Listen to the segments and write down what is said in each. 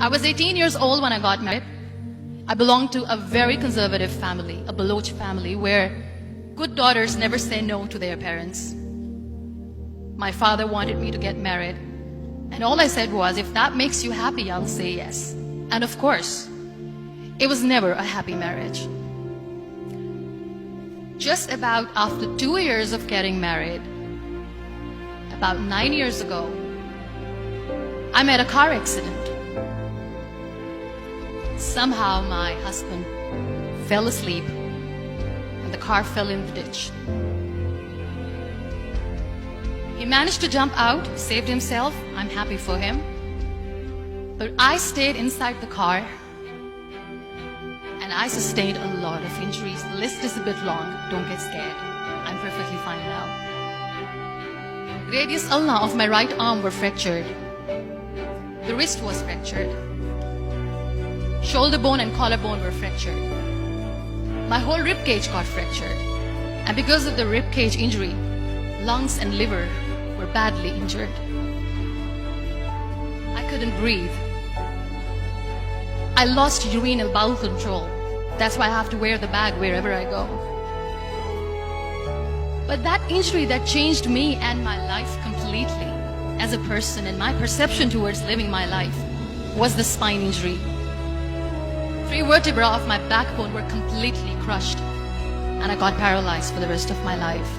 I was 18 years old when I got married. I belonged to a very conservative family, a Baloch family, where good daughters never say no to their parents. My father wanted me to get married, and all I said was, if that makes you happy, I'll say yes. And of course, it was never a happy marriage. Just about after 2 years of getting married, about 9 years ago, I met a car accident. Somehow my husband fell asleep and the car fell in the ditch. He managed to jump out, saved himself. I'm happy for him. But I stayed inside the car and I sustained a lot of injuries. The list is a bit long. Don't get scared. I'm perfectly fine now. Radius ulna of my right arm were fractured. The wrist was fractured. Shoulder bone and collarbone were fractured. My whole rib cage got fractured. And because of the rib cage injury, lungs and liver were badly injured. I couldn't breathe. I lost urine and bowel control. That's why I have to wear the bag wherever I go. But that injury that changed me and my life completely as a person and my perception towards living my life was the spine injury. 3 vertebrae of my backbone were completely crushed and I got paralyzed for the rest of my life.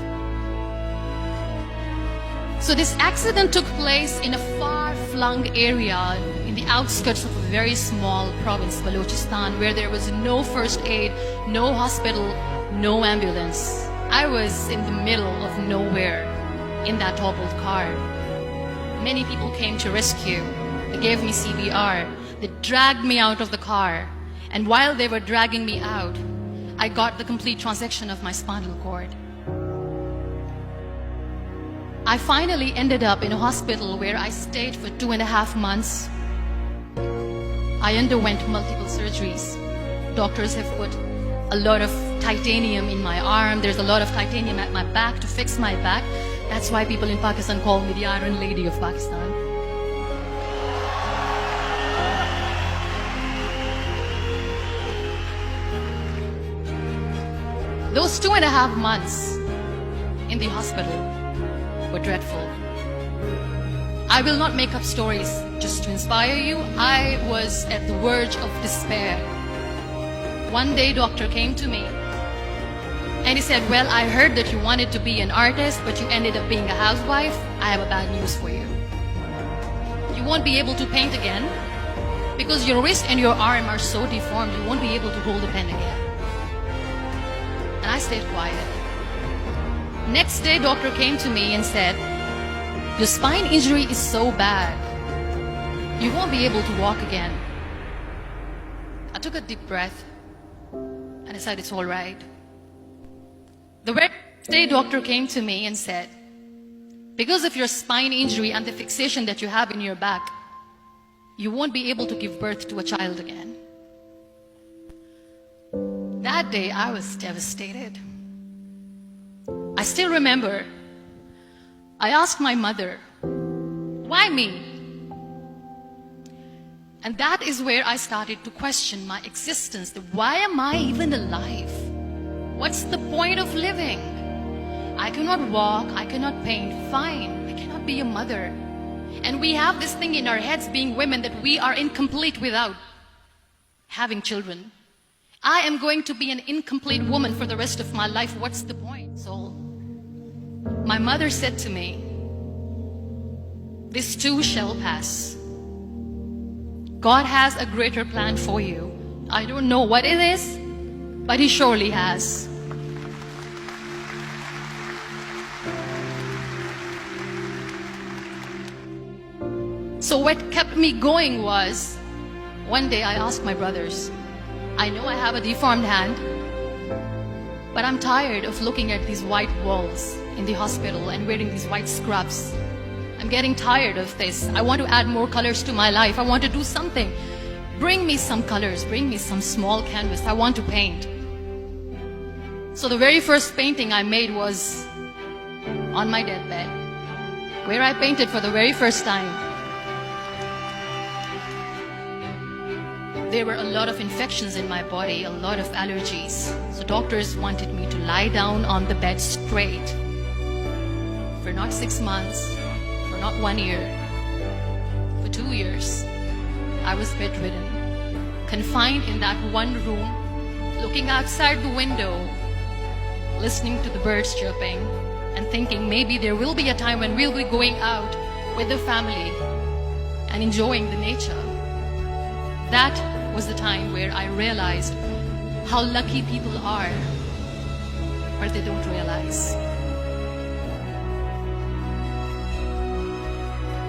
So this accident took place in a far-flung area in the outskirts of a very small province, Balochistan, where there was no first aid, no hospital, no ambulance. I was in the middle of nowhere in that toppled car. Many people came to rescue. They gave me CPR. They dragged me out of the car. And while they were dragging me out, I got the complete transection of my spinal cord. I finally ended up in a hospital where I stayed for 2.5 months. I underwent multiple surgeries. Doctors have put a lot of titanium in my arm. There's a lot of titanium at my back to fix my back. That's why people in Pakistan call me the Iron Lady of Pakistan. Those 2.5 months in the hospital were dreadful. I will not make up stories just to inspire you. I was at the verge of despair. One day, doctor came to me and he said, well, I heard that you wanted to be an artist, but you ended up being a housewife. I have a bad news for you. You won't be able to paint again because your wrist and your arm are so deformed, you won't be able to hold a pen again. And I stayed quiet. Next day, doctor came to me and said, your spine injury is so bad, you won't be able to walk again. I took a deep breath and I said, it's all right. The very next day, doctor came to me and said, because of your spine injury and the fixation that you have in your back, you won't be able to give birth to a child again. That day, I was devastated. I still remember, I asked my mother, why me? And that is where I started to question my existence. Why am I even alive? What's the point of living? I cannot walk, I cannot paint, fine, I cannot be a mother. And we have this thing in our heads, being women, that we are incomplete without having children. I am going to be an incomplete woman for the rest of my life. What's the point? So my mother said to me, this too shall pass. God has a greater plan for you. I don't know what it is, but He surely has. So what kept me going was, one day I asked my brothers, I know I have a deformed hand, but I'm tired of looking at these white walls in the hospital and wearing these white scrubs. I'm getting tired of this. I want to add more colors to my life. I want to do something. Bring me some colors. Bring me some small canvas. I want to paint. So the very first painting I made was on my deathbed, where I painted for the very first time. There were a lot of infections in my body, a lot of allergies. So doctors wanted me to lie down on the bed straight for not 6 months, for not 1 year, for 2 years. I was bedridden, confined in that one room, looking outside the window, listening to the birds chirping, and thinking maybe there will be a time when we'll be going out with the family and enjoying the nature. That was the time where I realized how lucky people are, but they don't realize.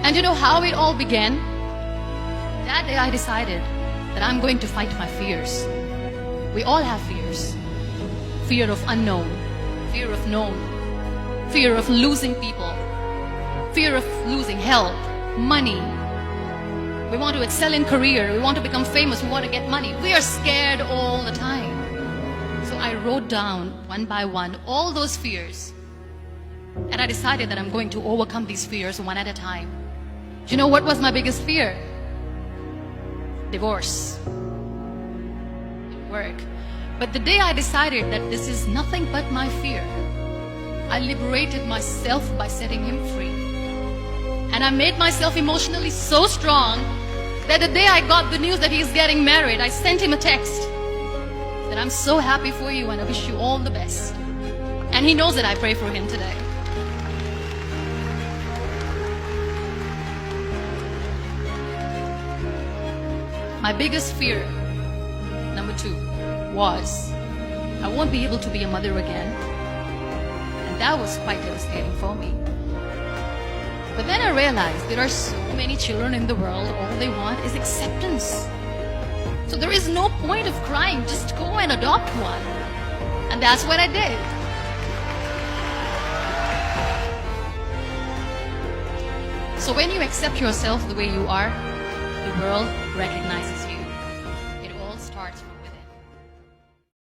And you know how it all began? That day I decided that I'm going to fight my fears. We all have fears. Fear of unknown, fear of known, fear of losing people, fear of losing health, money. We want to excel in career, we want to become famous, we want to get money. We are scared all the time. So I wrote down one by one all those fears. And I decided that I'm going to overcome these fears one at a time. Do you know what was my biggest fear? Divorce. Didn't work. But the day I decided that this is nothing but my fear, I liberated myself by setting him free. And I made myself emotionally so strong that the day I got the news that he's getting married, I sent him a text that I'm so happy for you and I wish you all the best. And he knows that I pray for him today. My biggest fear, number 2, was I won't be able to be a mother again. And that was quite devastating for me. But then I realized there are so many children in the world, all they want is acceptance. So there is no point of crying, just go and adopt one. And that's what I did. So when you accept yourself the way you are, the world recognizes you.